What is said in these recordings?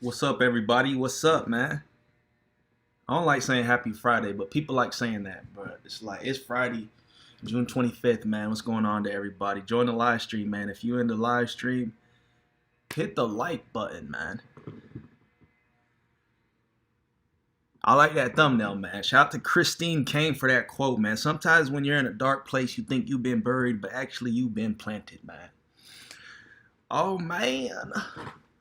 What's up, everybody? What's up, man? I don't like saying Happy Friday, but people like saying that. But it's like it's Friday, June 25th, man. What's going on to everybody? Join the live stream, man. If you're in the live stream, hit the like button, man. I like that thumbnail, man. Shout out to Christine Kane for that quote, man. Sometimes when you're in a dark place, you think you've been buried, but actually you've been planted, man. Oh man.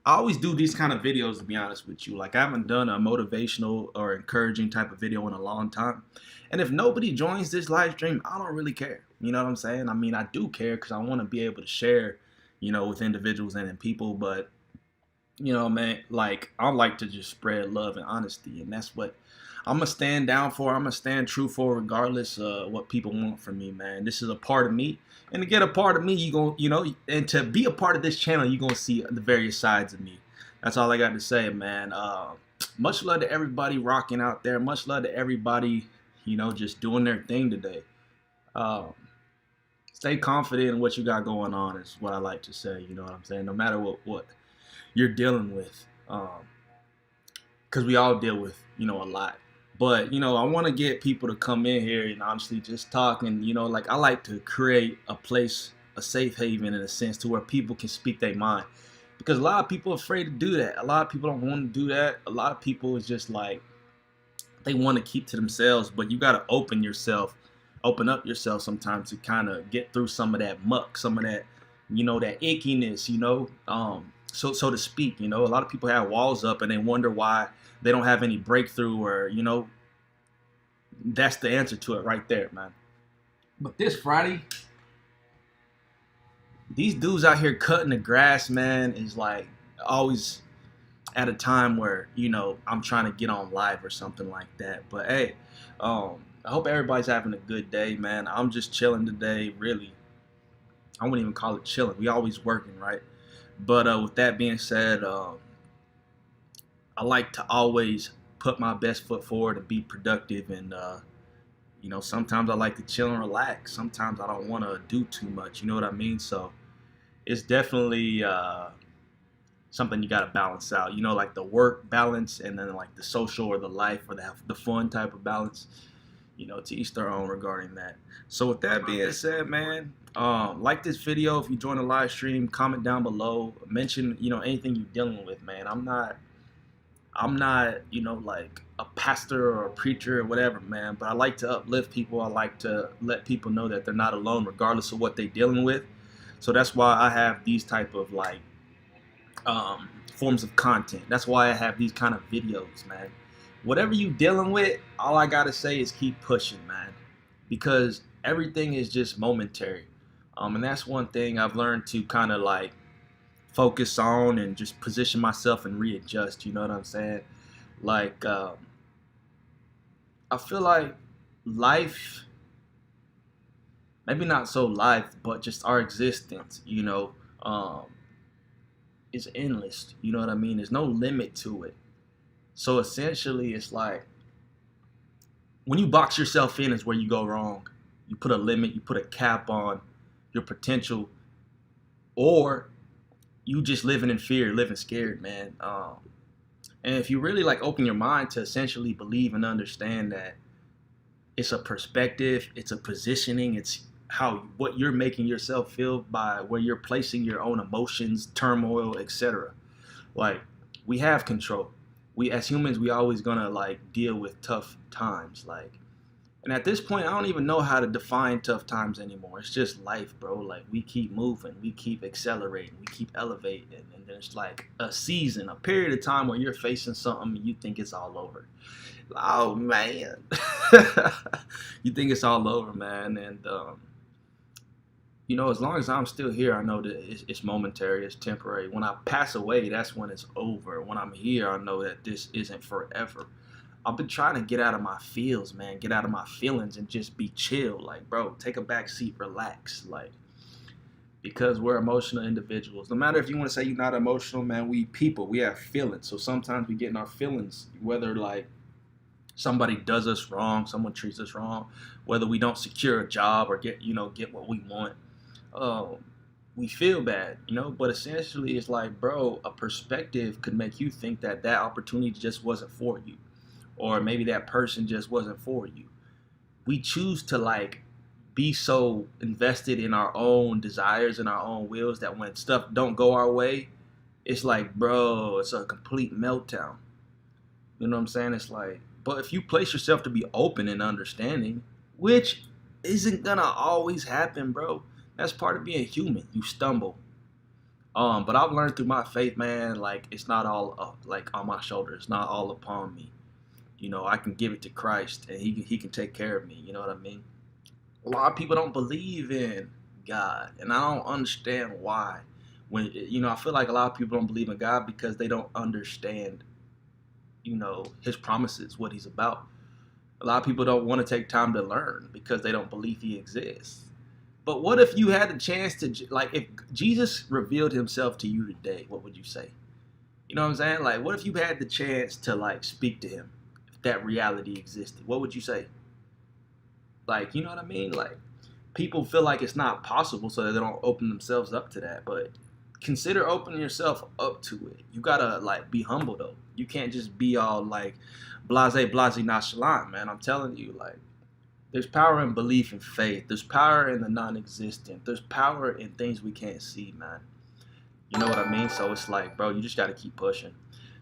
I always do these kind of videos, to be honest with you. Like, I haven't done a motivational or encouraging type of video in a long time. And if nobody joins this live stream, I don't really care. You know what I'm saying? I mean, I do care because I want to be able to share, with individuals and in people. But, man, like, I like to just spread love and honesty. And that's what I'm going to stand down for. I'm going to stand true for regardless of what people want from me, man. This is a part of me. And to get a part of me, and to be a part of this channel, you're going to see the various sides of me. That's all I got to say, man. Much love to everybody rocking out there. Much love to everybody, just doing their thing today. Stay confident in what you got going on is what I like to say. You know what I'm saying? No matter what you're dealing with. Because we all deal with, a lot. But, I want to get people to come in here and honestly just talk. And, like I like to create a place, a safe haven in a sense to where people can speak their mind. Because a lot of people are afraid to do that. A lot of people don't want to do that. A lot of people is just like, they want to keep to themselves. But you got to open up yourself sometimes to kind of get through some of that muck, some of that, that ickiness, so to speak. A lot of people have walls up and they wonder why they don't have any breakthrough, or that's the answer to it right there, man. But this Friday, these dudes out here cutting the grass, man, is like always at a time where I'm trying to get on live or something like that. But hey, I hope everybody's having a good day, man. I'm just chilling today, really. I wouldn't even call it chilling. We always working, right? But with that being said, I like to always put my best foot forward and be productive. And, sometimes I like to chill and relax. Sometimes I don't want to do too much. You know what I mean? So it's definitely something you got to balance out. Like the work balance and then like the social or the life or the fun type of balance. To each their own regarding that. So with that being said, man, like this video if you join the live stream, comment down below, mention anything you're dealing with, man. I'm not like a pastor or a preacher or whatever, man, but I like to uplift people. I like to let people know that they're not alone regardless of what they're dealing with. So that's why I have these type of like forms of content. That's why I have these kind of videos, man. Whatever you dealing with, all I gotta say is keep pushing, man, because everything is just momentary. And that's one thing I've learned to kind of like focus on and just position myself and readjust. You know what I'm saying? Like, I feel like life, maybe not so life, but just our existence, is endless. You know what I mean? There's no limit to it. So essentially, it's like when you box yourself in is where you go wrong. You put a limit, you put a cap on your potential, or you just living in fear, living scared, man. And if you really like open your mind to essentially believe and understand that it's a perspective, it's a positioning, it's what you're making yourself feel by where you're placing your own emotions, turmoil, etc. Like, we have control. We as humans, we always gonna like deal with tough times, like. And at this point, I don't even know how to define tough times anymore. It's just life, bro. Like, we keep moving, we keep accelerating, we keep elevating. And there's like a season, a period of time where you're facing something and you think it's all over. Oh, man. You think it's all over, man. And, as long as I'm still here, I know that it's momentary, it's temporary. When I pass away, that's when it's over. When I'm here, I know that this isn't forever. I've been trying to get out of my feels, man, get out of my feelings and just be chill. Like, bro, take a back seat, relax. Like, because we're emotional individuals. No matter if you want to say you're not emotional, man, we people, we have feelings. So sometimes we get in our feelings, whether like somebody does us wrong, someone treats us wrong, whether we don't secure a job or get what we want. we feel bad, you know, but essentially it's like, bro, a perspective could make you think that that opportunity just wasn't for you, or maybe that person just wasn't for you. We choose to like be so invested in our own desires and our own wills that when stuff don't go our way, it's like, bro, it's a complete meltdown. You know what I'm saying? It's like, but if you place yourself to be open and understanding, which isn't gonna always happen, bro. That's part of being human. You stumble. But I've learned through my faith, man, like it's not all like on my shoulders. It's not all upon me. You know, I can give it to Christ, and He can take care of me. You know what I mean? A lot of people don't believe in God, and I don't understand why. When you know, I feel like a lot of people don't believe in God because they don't understand, you know, His promises, what He's about. A lot of people don't want to take time to learn because they don't believe He exists. But what if you had the chance to, like, if Jesus revealed Himself to you today, what would you say? You know what I'm saying? Like, what if you had the chance to, like, speak to Him, if that reality existed? What would you say? Like, you know what I mean? Like, people feel like it's not possible, so they don't open themselves up to that. But consider opening yourself up to it. You gotta, like, be humble, though. You can't just be all, like, blase, nonchalant, man. I'm telling you, like, there's power in belief and faith. There's power in the non-existent. There's power in things we can't see, man. You know what I mean? So it's like, bro, you just got to keep pushing.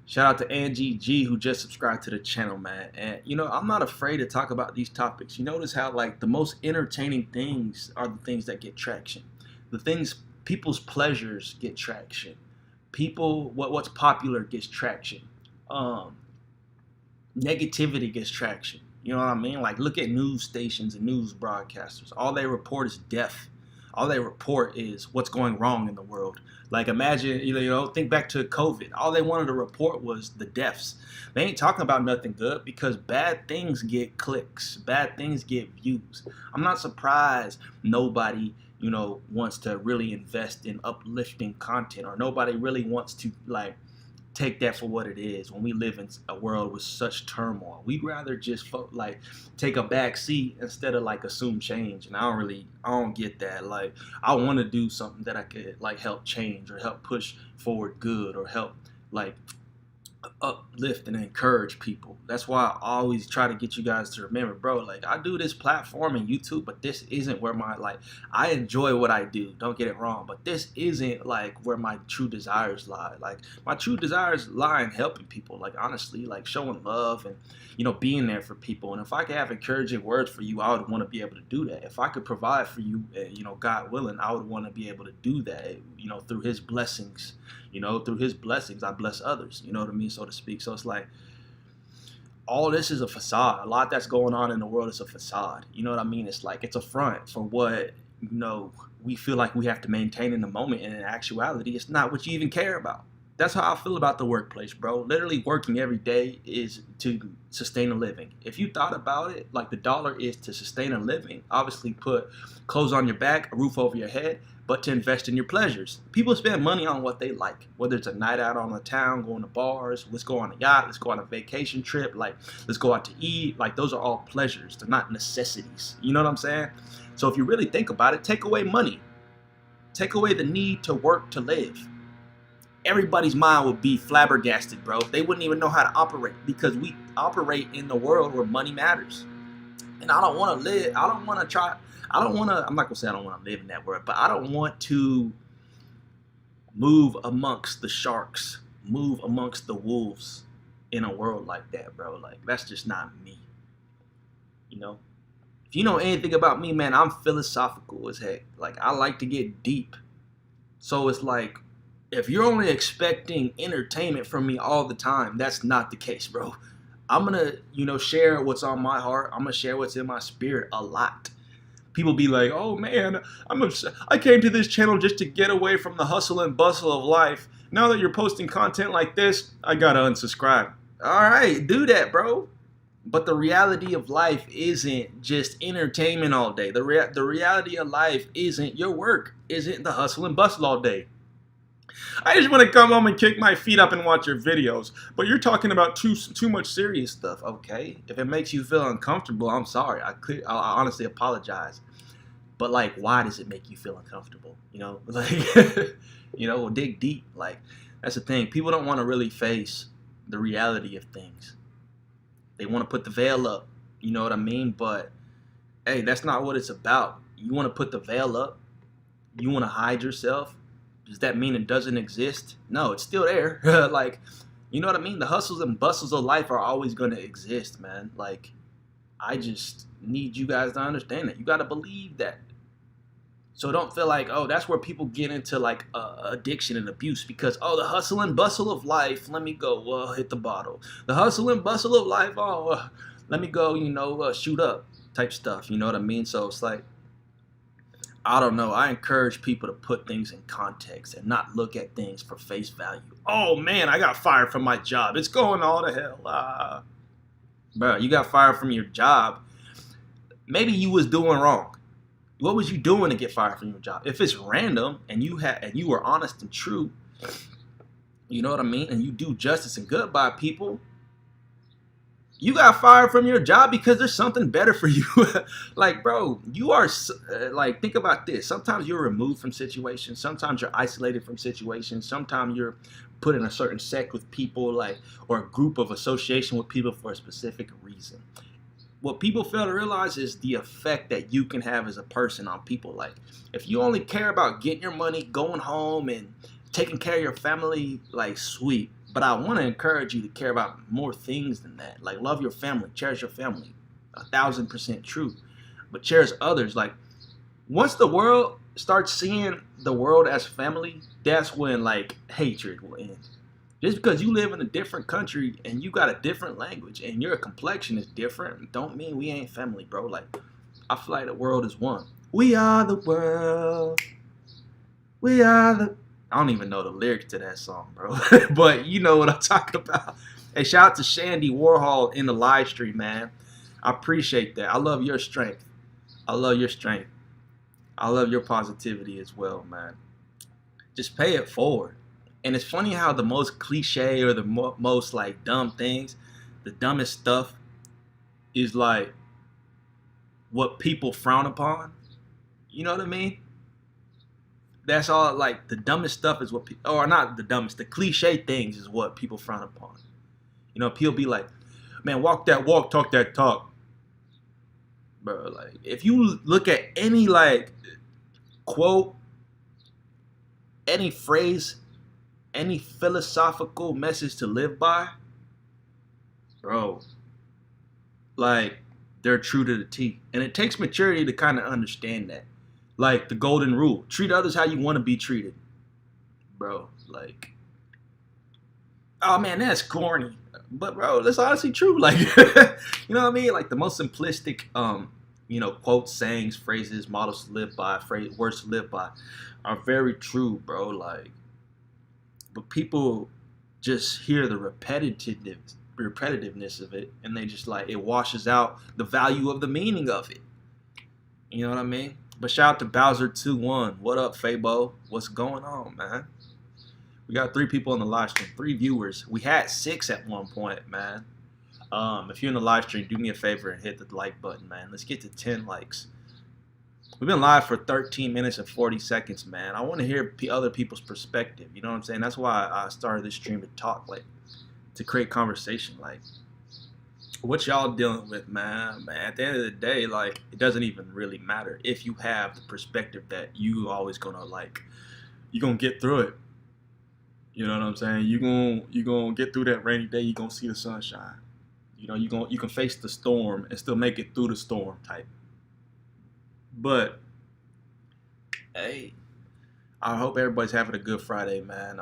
Shout out to Angie G, who just subscribed to the channel, man. And, you know, I'm not afraid to talk about these topics. You notice how, like, the most entertaining things are the things that get traction. The things, people's pleasures get traction. People, what's popular gets traction. Negativity gets traction. You know what I mean? Like, look at news stations and news broadcasters. All they report is death. All they report is what's going wrong in the world. Like, imagine, you know, think back to COVID. All they wanted to report was the deaths. They ain't talking about nothing good because bad things get clicks. Bad things get views. I'm not surprised nobody, you know, wants to really invest in uplifting content, or nobody really wants to, like, take that for what it is. When we live in a world with such turmoil, we'd rather just like take a back seat instead of like assume change. And I don't get that. Like, I want to do something that I could like help change or help push forward good or help like uplift and encourage people. That's why I always try to get you guys to remember, bro, like, I do this platform in YouTube, but this isn't where my, like, I enjoy what I do, don't get it wrong, but this isn't like where my true desires lie. Like, my true desires lie in helping people, like, honestly, like showing love and, you know, being there for people. And if I could have encouraging words for you, I would want to be able to do that. If I could provide for you, you know, God willing, I would want to be able to do that, you know, through His blessings. You know, through His blessings, I bless others, you know what I mean, so to speak. So it's like, all this is a facade. A lot that's going on in the world is a facade. You know what I mean? It's like, it's a front for what, you know, we feel like we have to maintain in the moment. And in actuality, it's not what you even care about. That's how I feel about the workplace, bro. Literally working every day is to sustain a living. If you thought about it, like, the dollar is to sustain a living. Obviously put clothes on your back, a roof over your head, but to invest in your pleasures. People spend money on what they like, whether it's a night out on the town, going to bars, let's go on a yacht, let's go on a vacation trip, like, let's go out to eat. Like, those are all pleasures. They're not necessities. You know what I'm saying? So if you really think about it, take away money. Take away the need to work to live. Everybody's mind would be flabbergasted, bro. They wouldn't even know how to operate, because we operate in the world where money matters. And I don't want to live, I'm not going to say I don't want to live in that world, but I don't want to move amongst the sharks, move amongst the wolves in a world like that, bro. Like, that's just not me. You know? If you know anything about me, man, I'm philosophical as heck. Like, I like to get deep. So it's like, if you're only expecting entertainment from me all the time, that's not the case, bro. I'm gonna, you know, share what's on my heart. I'm gonna share what's in my spirit a lot. People be like, oh man, I came to this channel just to get away from the hustle and bustle of life. Now that you're posting content like this, I gotta unsubscribe. All right, do that, bro. But the reality of life isn't just entertainment all day. The reality of life isn't your work, isn't the hustle and bustle all day. I just want to come home and kick my feet up and watch your videos, but you're talking about too much serious stuff. Okay, if it makes you feel uncomfortable, I'm sorry. I honestly apologize. But like, why does it make you feel uncomfortable? You know, like, we'll dig deep. Like, that's the thing. People don't want to really face the reality of things. They want to put the veil up. You know what I mean? But hey, that's not what it's about. You want to put the veil up? You want to hide yourself? Does that mean it doesn't exist? No, it's still there. Like, you know what I mean? The hustles and bustles of life are always going to exist, man. Like, I just need you guys to understand that. You got to believe that. So don't feel like, oh, that's where people get into like addiction and abuse because, oh, the hustle and bustle of life, let me go hit the bottle. The hustle and bustle of life, let me go, shoot up type stuff. You know what I mean? So it's like, I don't know. I encourage people to put things in context and not look at things for face value. Oh, man, I got fired from my job. It's going all to hell. Bro, you got fired from your job. Maybe you was doing wrong. What was you doing to get fired from your job? If it's random and you were honest and true, you know what I mean, and you do justice and good by people, you got fired from your job because there's something better for you. Like, bro, you are like, think about this. Sometimes you're removed from situations. Sometimes you're isolated from situations. Sometimes you're put in a certain sect with people, like, or a group of association with people for a specific reason. What people fail to realize is the effect that you can have as a person on people. Like, if you only care about getting your money, going home, and taking care of your family, like, sweet. But I want to encourage you to care about more things than that. Like, love your family, cherish your family. 1,000% true. But cherish others. Like, once the world starts seeing the world as family, that's when, like, hatred will end. Just because you live in a different country and you got a different language and your complexion is different, don't mean we ain't family, bro. Like, I feel like the world is one. We are the world. We are the... I don't even know the lyrics to that song, bro. But you know what I'm talking about. Hey, shout out to Shandy Warhol in the live stream, man. I appreciate that. I love your strength. I love your strength. I love your positivity as well, man. Just pay it forward. And it's funny how the most cliche or the most like dumb things, the dumbest stuff is like what people frown upon. You know what I mean? That's all, like, the dumbest stuff is what people, or not the dumbest, the cliche things is what people frown upon. You know, people be like, man, walk that walk, talk that talk. Bro, like, if you look at any, like, quote, any phrase, any philosophical message to live by, bro, like, they're true to the T. And it takes maturity to kind of understand that. Like the golden rule, treat others how you want to be treated. Bro, like, oh man, that's corny. But bro, that's honestly true. Like, you know what I mean? Like the most simplistic, quotes, sayings, phrases, models to live by, words to live by are very true, bro. Like, but people just hear the repetitiveness of it and they just like, it washes out the value of the meaning of it. You know what I mean? But shout out to Bowser21. What up, Fabo? What's going on, man? We got 3 people in the live stream, 3 viewers. We had 6 at one point, man. If you're in the live stream, do me a favor and hit the like button, man. Let's get to 10 likes. We've been live for 13 minutes and 40 seconds, man. I want to hear other people's perspective. You know what I'm saying? That's why I started this stream to talk, like, to create conversation, like. What y'all dealing with, man? At the end of the day, like, it doesn't even really matter if you have the perspective that you always gonna, like, you're gonna get through it. You know what I'm saying? You gonna get through that rainy day. You gonna see the sunshine. You know, you can face the storm and still make it through the storm type. But hey, I hope everybody's having a good Friday, man.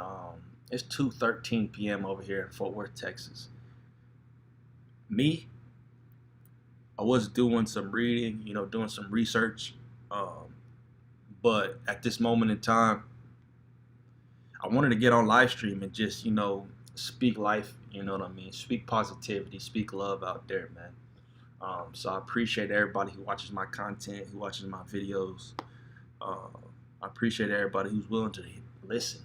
It's 2:13 p.m. over here in Fort Worth, Texas. Me, I was doing some reading, doing some research, but at this moment in time, I wanted to get on live stream and just, speak life, you know what I mean? Speak positivity, speak love out there, man. So I appreciate everybody who watches my content, who watches my videos. I appreciate everybody who's willing to listen.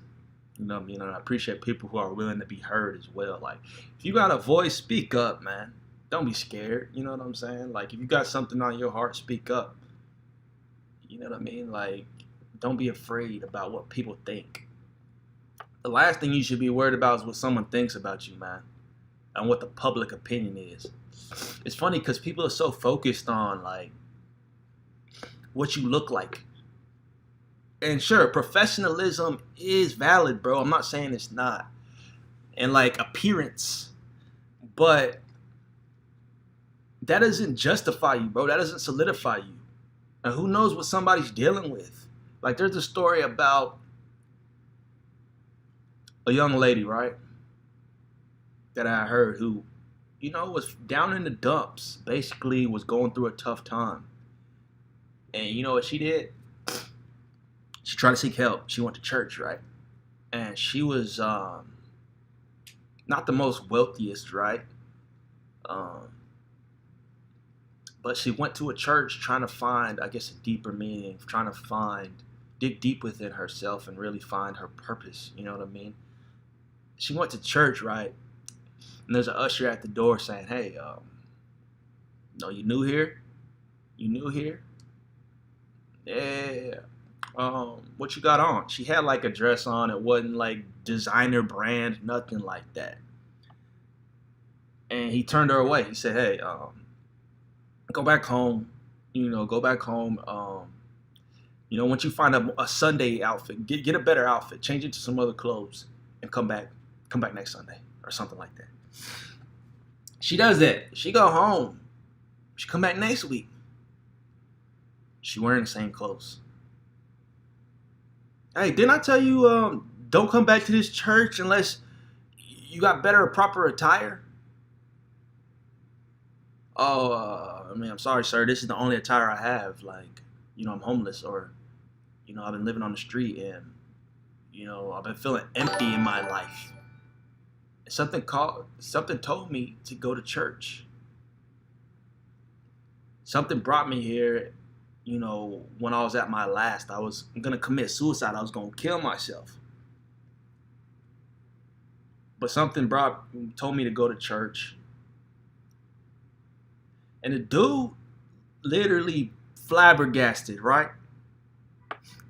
You know what I mean? And I appreciate people who are willing to be heard as well. Like, if you got a voice, speak up, man. Don't be scared. You know what I'm saying? Like, if you got something on your heart, speak up. You know what I mean? Like, don't be afraid about what people think. The last thing you should be worried about is what someone thinks about you, man, and what the public opinion is. It's funny because people are so focused on like what you look like. And sure, professionalism is valid, bro. I'm not saying it's not. And like appearance, but that doesn't justify you, bro. That doesn't solidify you. And who knows what somebody's dealing with? Like, there's a story about a young lady, right, that I heard who, was down in the dumps, basically was going through a tough time. And you know what she did? She tried to seek help. She went to church, right? And she was not the most wealthiest, right? But she went to a church trying to find, I guess, a deeper meaning, trying to dig deep within herself and really find her purpose. You know what I mean? She went to church, right? And there's an usher at the door saying, hey, no, you new here? You new here? Yeah. What you got on? She had like a dress on. It wasn't like designer brand, nothing like that. And he turned her away. He said, hey, go back home. Go back home. Once you find a Sunday outfit, get a better outfit, change it to some other clothes, and come back next Sunday or something like that. She does that. She go home. She come back next week. She wearing the same clothes. Hey, didn't I tell you don't come back to this church unless you got better or proper attire? Oh, I'm sorry, sir. This is the only attire I have. Like, I'm homeless, or, I've been living on the street, and, I've been feeling empty in my life. And something told me to go to church. Something brought me here. When I was at my last, I was going to commit suicide. I was going to kill myself. But something told me to go to church. And the dude literally flabbergasted, right?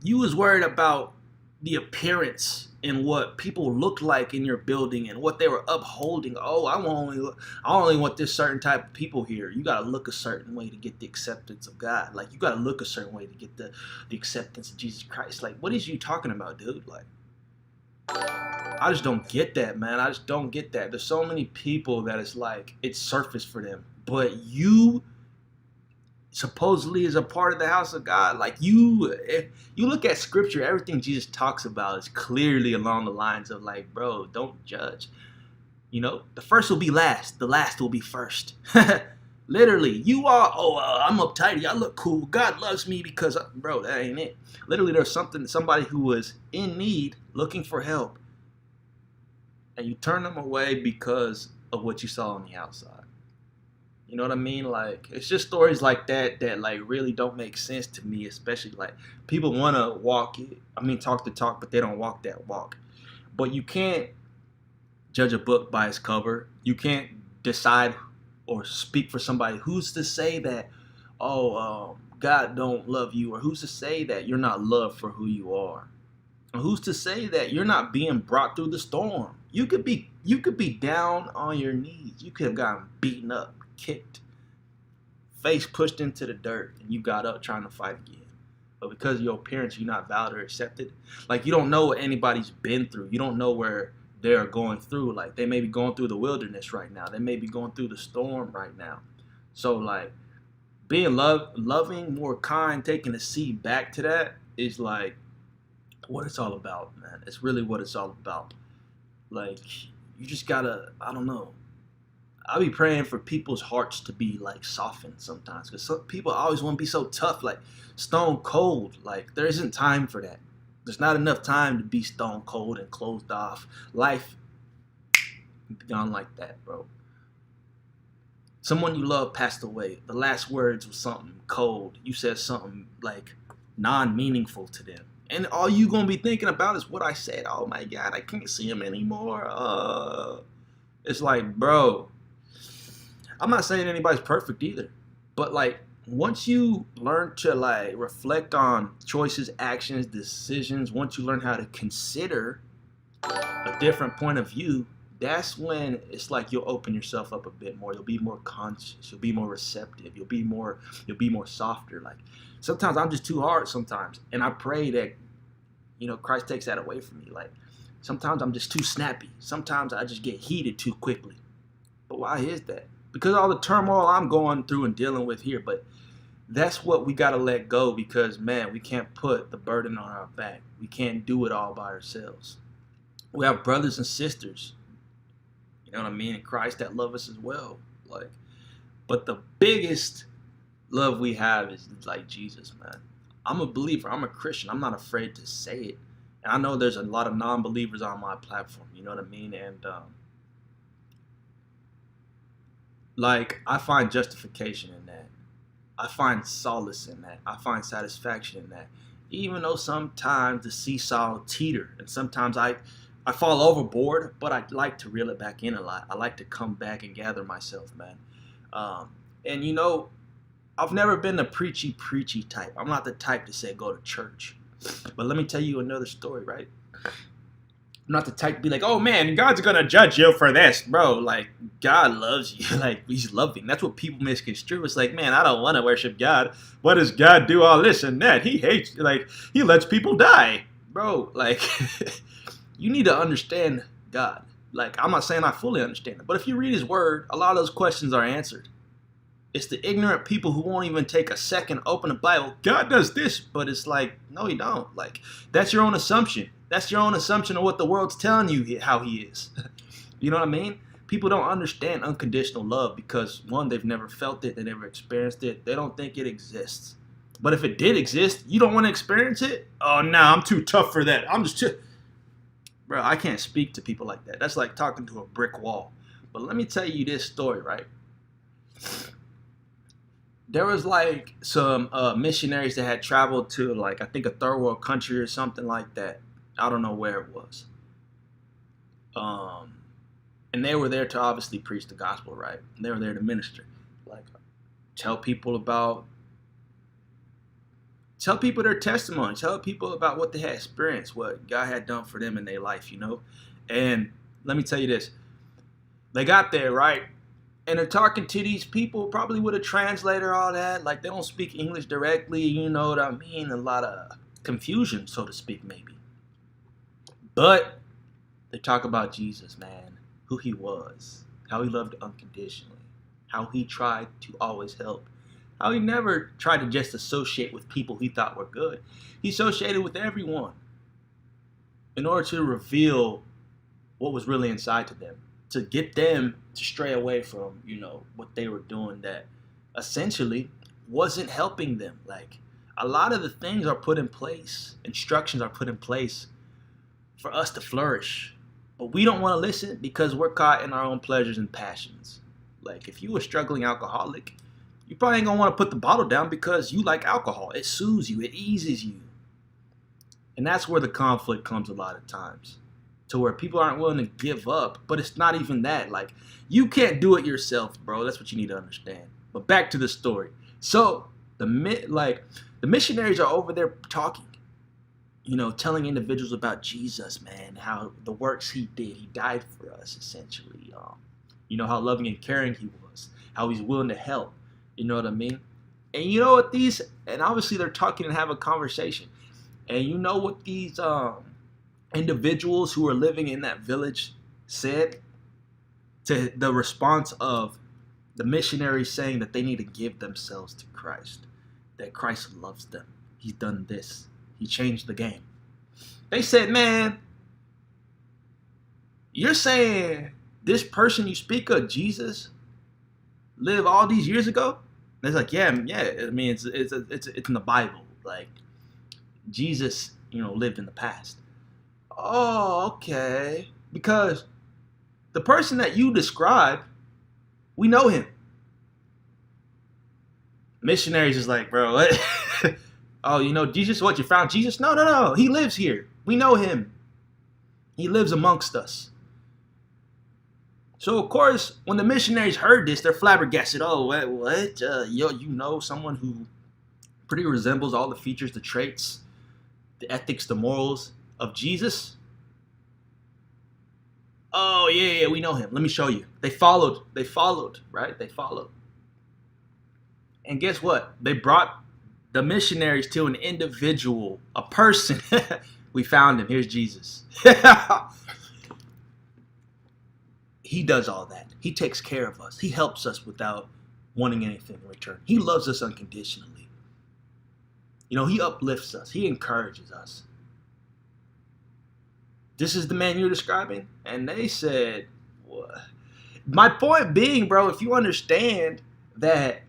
You was worried about the appearance and what people looked like in your building and what they were upholding. Oh, I only want this certain type of people here. You got to look a certain way to get the acceptance of God. Like, you got to look a certain way to get the acceptance of Jesus Christ. Like, what is you talking about, dude? Like, I just don't get that, man. I just don't get that. There's so many people that it's like it's surface for them. But you supposedly is a part of the house of God. Like, if you look at scripture, everything Jesus talks about is clearly along the lines of like, bro, don't judge. The first will be last. The last will be first. Literally, you are, I'm uptight. I look cool. God loves me because, bro, that ain't it. Literally, there's somebody who was in need, looking for help. And you turn them away because of what you saw on the outside. You know what I mean? Like, it's just stories like that like really don't make sense to me, especially like people want to talk the talk, but they don't walk that walk. But you can't judge a book by its cover. You can't decide or speak for somebody. Who's to say that, God don't love you? Or who's to say that you're not loved for who you are? Or who's to say that you're not being brought through the storm? You could be down on your knees. You could have gotten beaten up, kicked, face pushed into the dirt, and you got up trying to fight again. But because of your appearance, you're not valued or accepted. Like, you don't know what anybody's been through. You don't know where they're going through. Like, they may be going through the wilderness right now. They may be going through the storm right now. So, like, being loving, more kind, taking a seat back to that is like what it's all about, man. It's really what it's all about. Like, you just gotta, I don't know. I'll be praying for people's hearts to be like softened sometimes, because some people always want to be so tough, like stone cold. Like, there isn't time for that. There's not enough time to be stone cold and closed off. Life gone like that, bro. Someone you love passed away. The last words was something cold. You said something like non-meaningful to them. And all you gonna be thinking about is what I said. Oh my God, I can't see him anymore. It's like, bro, I'm not saying anybody's perfect either. But like, once you learn to like reflect on choices, actions, decisions, once you learn how to consider a different point of view, that's when it's like you'll open yourself up a bit more. You'll be more conscious. You'll be more receptive. You'll be more softer. Like sometimes I'm just too hard sometimes, and I pray that Christ takes that away from me. Like sometimes I'm just too snappy. Sometimes I just get heated too quickly. But why is that? Because of all the turmoil I'm going through and dealing with here. But that's what we got to let go, because man, we can't put the burden on our back. We can't do it all by ourselves. We have brothers and sisters, you know what I mean, in Christ that love us as well. Like, but the biggest love we have is like Jesus, man. I'm a believer. I'm a Christian. I'm not afraid to say it. And I know there's a lot of non-believers on my platform, you know what I mean? And like, I find justification in that. I find solace in that. I find satisfaction in that. Even though sometimes the seesaw teeter, and sometimes I fall overboard, but I like to reel it back in a lot. I like to come back and gather myself, man. And I've never been the preachy type. I'm not the type to say go to church. But let me tell you another story, right? I'm not the type to be like, oh man, God's gonna judge you for this, bro. Like, God loves you. Like, he's loving. That's what people misconstrue. It's like, man, I don't want to worship God. What does God do all this and that? He hates, like, he lets people die. Bro, like, you need to understand God. Like, I'm not saying I fully understand it, but if you read his word, a lot of those questions are answered. It's the ignorant people who won't even take a second, open the Bible. God does this, but it's like, no, he don't. Like, that's your own assumption. That's your own assumption of what the world's telling you how he is. You know what I mean? People don't understand unconditional love because, one, they've never felt it. They never experienced it. They don't think it exists. But if it did exist, you don't want to experience it? Oh, no, I'm too tough for that. I'm just too... Bro, I can't speak to people like that. That's like talking to a brick wall. But let me tell you this story, right? There was like some missionaries that had traveled to like, I think a third world country or something like that. I don't know where it was. And they were there to obviously preach the gospel, right? And they were there to minister. Like, tell people their testimony. Tell people about what they had experienced, what God had done for them in their life, And let me tell you this. They got there, right? And they're talking to these people, probably with a translator, all that. Like, they don't speak English directly, you know what I mean? A lot of confusion, so to speak, maybe. But they talk about Jesus, man, who he was, how he loved unconditionally, how he tried to always help, how he never tried to just associate with people he thought were good. He associated with everyone in order to reveal what was really inside to them, to get them to stray away from, what they were doing that essentially wasn't helping them. Like, a lot of the things are put in place, instructions are put in place for us to flourish. But we don't want to listen because we're caught in our own pleasures and passions. Like, if you a struggling alcoholic, you probably ain't going to want to put the bottle down because you like alcohol. It soothes you. It eases you. And that's where the conflict comes a lot of times. To where people aren't willing to give up. But it's not even that. Like, you can't do it yourself, bro. That's what you need to understand. But back to the story. So, the missionaries are over there talking. Telling individuals about Jesus, man, how the works he did. He died for us, essentially. How loving and caring he was. How he's willing to help. You know what I mean? And you know what and obviously they're talking and have a conversation. And you know what these individuals who are living in that village said to the response of the missionaries saying that they need to give themselves to Christ. That Christ loves them. He's done this. He changed the game. They said, man, you're saying this person you speak of, Jesus, lived all these years ago? And it's like, yeah. I mean, it's in the Bible. Like, Jesus, lived in the past. Oh, okay. Because the person that you describe, we know him. Missionaries is like, bro, what? Oh, Jesus, what, you found Jesus? No. He lives here. We know him. He lives amongst us. So of course, when the missionaries heard this, they're flabbergasted. Oh, what? Someone who pretty resembles all the features, the traits, the ethics, the morals of Jesus. Oh yeah, we know him. Let me show you. They followed, right? They followed. And guess what? They brought the missionaries to an individual, a person. We found him. Here's Jesus. He does all that. He takes care of us. He helps us without wanting anything in return. He loves us unconditionally. He uplifts us. He encourages us. This is the man you're describing? And they said, what? My point being, bro, if you understand that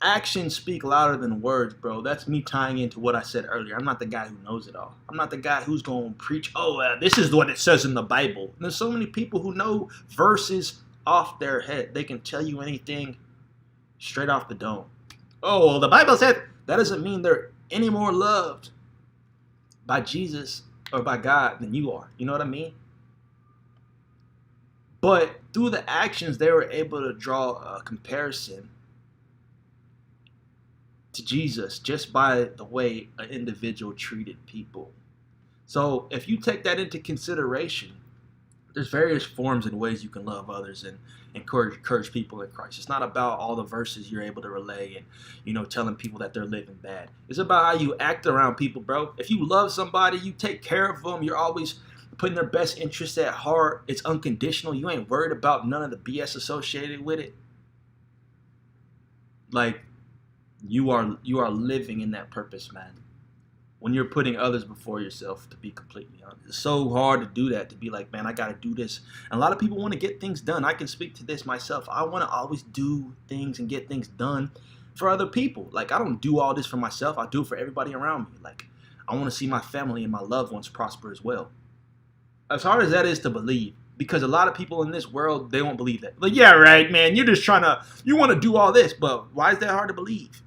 actions speak louder than words, bro, that's me tying into what I said earlier. I'm not the guy who knows it all. I'm not the guy who's going to preach, this is what it says in the Bible. And there's so many people who know verses off their head. They can tell you anything straight off the dome. Oh, well, the Bible said that doesn't mean they're any more loved by Jesus or by God than you are. You know what I mean? But through the actions, they were able to draw a comparison to Jesus just by the way an individual treated people. So if you take that into consideration, there's various forms and ways you can love others and encourage people in Christ. It's not about all the verses you're able to relay and, telling people that they're living bad. It's about how you act around people, bro. If you love somebody, you take care of them. You're always putting their best interests at heart. It's unconditional. You ain't worried about none of the BS associated with it. Like, you are living in that purpose, man. When you're putting others before yourself, to be completely honest. It's so hard to do that, to be like, man, I got to do this. And a lot of people want to get things done. I can speak to this myself. I want to always do things and get things done for other people. Like, I don't do all this for myself. I do it for everybody around me. Like, I want to see my family and my loved ones prosper as well. As hard as that is to believe, because a lot of people in this world, they won't believe that. Like, yeah, right, man, you want to do all this, but why is that hard to believe?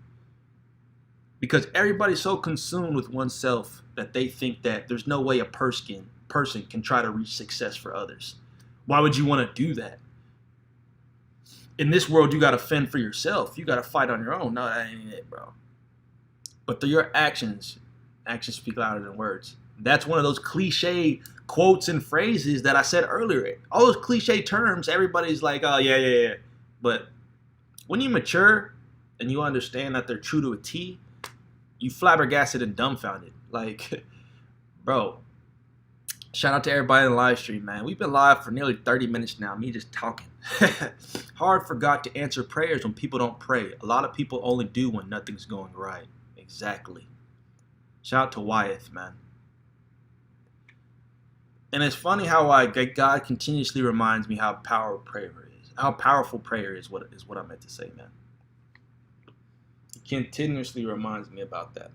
Because everybody's so consumed with oneself that they think that there's no way a person can try to reach success for others. Why would you want to do that? In this world, you got to fend for yourself. You got to fight on your own. No, that ain't it, bro. But through your actions speak louder than words. That's one of those cliche quotes and phrases that I said earlier. All those cliche terms, everybody's like, oh, yeah. But when you mature and you understand that they're true to a T, you flabbergasted and dumbfounded. Like, bro, shout out to everybody in the live stream, man. We've been live for nearly 30 minutes now, me just talking. Hard for God to answer prayers when people don't pray. A lot of people only do when nothing's going right. Exactly. Shout out to Wyeth, man. And it's funny how God continuously reminds me how powerful prayer is what I meant to say, man. Continuously reminds me about that.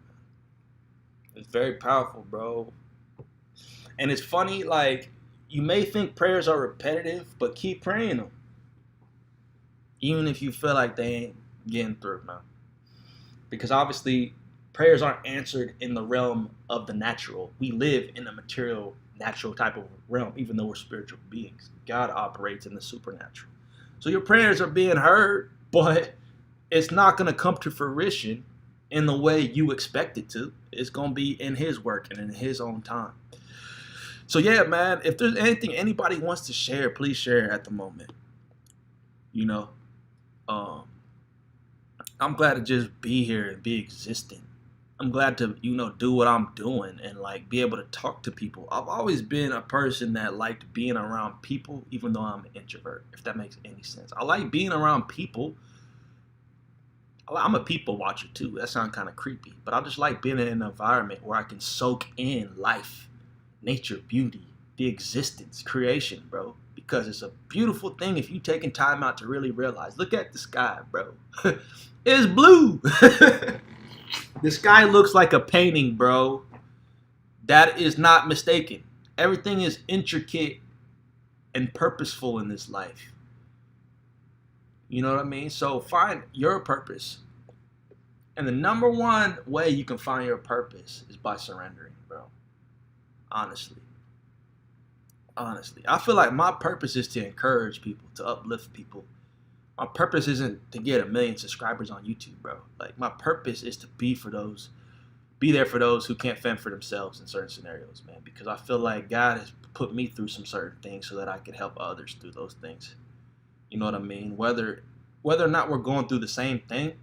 It's very powerful, bro. And it's funny, like, you may think prayers are repetitive, but keep praying them. Even if you feel like they ain't getting through, man. Because obviously, prayers aren't answered in the realm of the natural. We live in a material, natural type of realm, even though we're spiritual beings. God operates in the supernatural. So your prayers are being heard, but it's not going to come to fruition in the way you expect it to. It's going to be in His work and in His own time. So yeah, man, if there's anything anybody wants to share, please share at the moment. I'm glad to just be here and be existent. I'm glad to, do what I'm doing and like be able to talk to people. I've always been a person that liked being around people, even though I'm an introvert, if that makes any sense. I like being around people. I'm a people watcher too. That sounds kind of creepy, but I just like being in an environment where I can soak in life, nature, beauty, the existence, creation, bro. Because it's a beautiful thing if you taking time out to really realize. Look at the sky, bro. It's blue. The sky looks like a painting, bro. That is not mistaken. Everything is intricate and purposeful in this life. You know what I mean? So find your purpose. And the number one way you can find your purpose is by surrendering, bro. Honestly. Honestly, I feel like my purpose is to encourage people, to uplift people. My purpose isn't to get 1 million subscribers on YouTube, bro. Like, my purpose is to be there for those who can't fend for themselves in certain scenarios, man. Because I feel like God has put me through some certain things so that I could help others through those things. You know what I mean? Whether or not we're going through the same thing,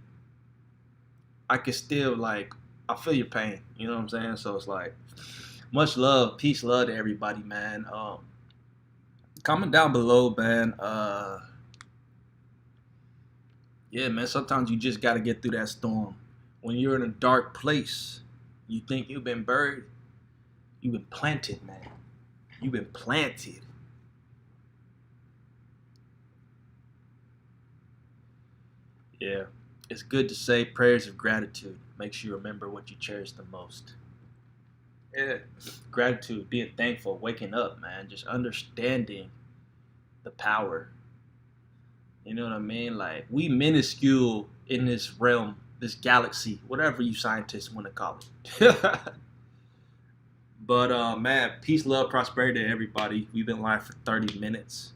I can still, like, I feel your pain. You know what I'm saying? So it's like, much love, peace, love to everybody, man. Comment down below, man. Yeah, man, sometimes you just got to get through that storm. When you're in a dark place, you think you've been buried, you've been planted, man. You've been planted. Yeah, it's good to say prayers of gratitude. Makes you remember what you cherish the most. Yeah, gratitude, being thankful, waking up, man, just understanding the power. You know what I mean? Like, we minuscule in this realm, this galaxy, whatever you scientists want to call it. But man, peace, love, prosperity to everybody. We've been live for 30 minutes.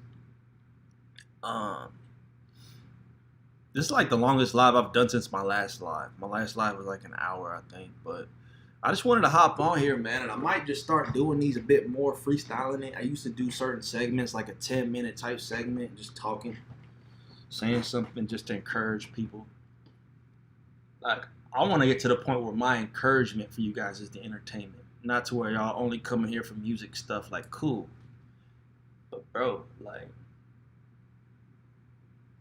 This is like the longest live I've done since my last live. My last live was like an hour, I think. But I just wanted to hop on here, man, and I might just start doing these a bit more, freestyling it. I used to do certain segments, like a 10-minute type segment, just talking, saying something just to encourage people. Like, I want to get to the point where my encouragement for you guys is the entertainment, not to where y'all only coming here for music stuff. Like, cool, but bro, like,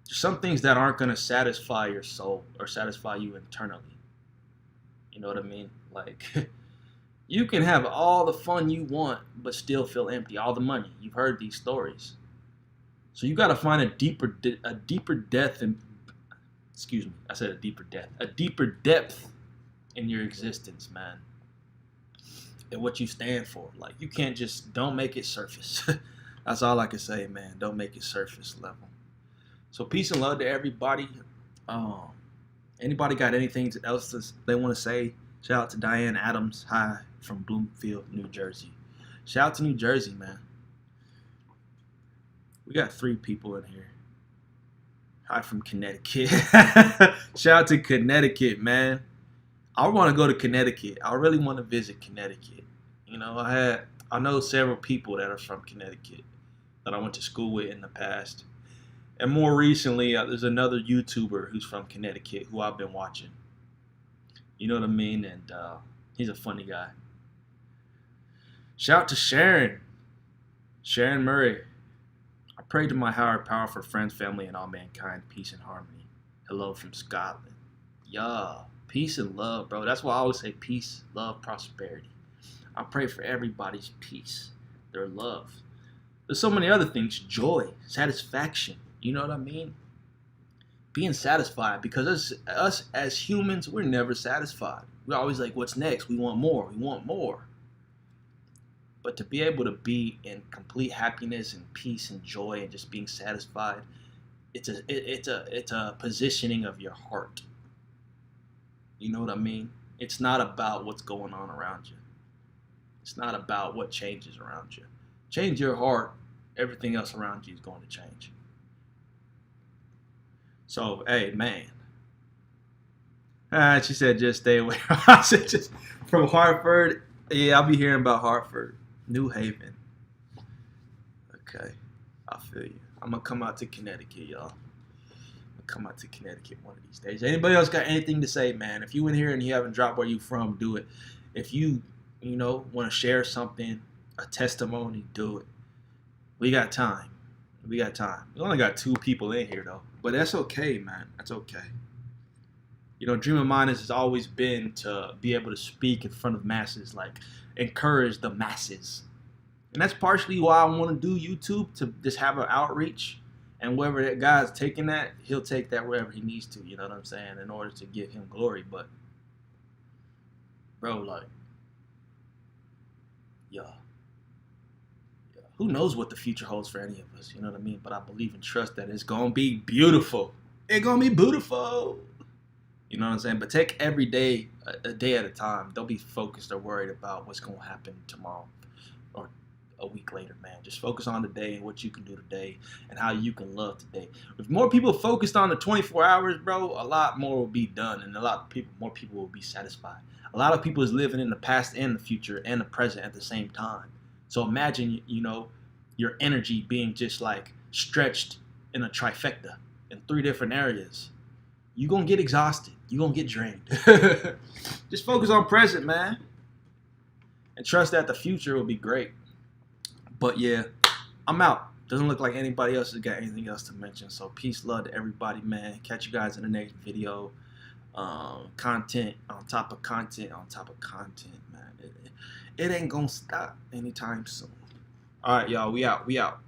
some things that aren't gonna satisfy your soul or satisfy you internally. You know what I mean? Like, you can have all the fun you want, but still feel empty. All the money. You've heard these stories. So you got to find a deeper depth in, excuse me, I said a deeper depth in your existence, man, and what you stand for. Like, you can't just, don't make it surface. That's all I can say, man. Don't make it surface level. So peace and love to everybody. Anybody got anything else they want to say? Shout out to Diane Adams. Hi from Bloomfield, New Jersey. Shout out to New Jersey, man. We got 3 people in here. Hi from Connecticut. Shout out to Connecticut, man. I want to go to Connecticut. I really want to visit Connecticut. You know, I know several people that are from Connecticut that I went to school with in the past. And more recently, there's another YouTuber who's from Connecticut who I've been watching. You know what I mean? And he's a funny guy. Shout out to Sharon. Sharon Murray. I pray to my higher power for friends, family, and all mankind, peace and harmony. Hello from Scotland. Yeah, peace and love, bro. That's why I always say peace, love, prosperity. I pray for everybody's peace, their love. There's so many other things. Joy, satisfaction. You know what I mean? Being satisfied, because us as humans, we're never satisfied. We're always like, what's next? We want more. We want more. But to be able to be in complete happiness and peace and joy and just being satisfied, it's a positioning of your heart. You know what I mean? It's not about what's going on around you. It's not about what changes around you. Change your heart, everything else around you is going to change. So, hey, man. She said just stay away. I said just from Hartford. Yeah, I'll be hearing about Hartford. New Haven. Okay, I feel you. I'm going to come out to Connecticut, y'all. Come out to Connecticut one of these days. Anybody else got anything to say, man? If you in here and you haven't dropped where you from, do it. If you want to share something, a testimony, do it. We got time. We got time. We only got 2 people in here, though. But that's okay, man. That's okay. You know, dream of mine has always been to be able to speak in front of masses, like encourage the masses. And that's partially why I want to do YouTube, to just have an outreach. And wherever that guy's taking that, he'll take that wherever he needs to, you know what I'm saying, in order to give him glory. But, bro, like, yeah. Who knows what the future holds for any of us, you know what I mean? But I believe and trust that it's going to be beautiful. It's going to be beautiful. You know what I'm saying? But take every day, a day at a time. Don't be focused or worried about what's going to happen tomorrow or a week later, man. Just focus on today and what you can do today and how you can love today. If more people focused on the 24 hours, bro, a lot more will be done, and more people will be satisfied. A lot of people is living in the past and the future and the present at the same time. So imagine, your energy being just like stretched in a trifecta in 3 different areas. You're going to get exhausted. You're going to get drained. Just focus on present, man. And trust that the future will be great. But yeah, I'm out. Doesn't look like anybody else has got anything else to mention. So peace, love to everybody, man. Catch you guys in the next video. Content on top of content on top of content, man. It ain't going to stop anytime soon. All right, y'all. We out.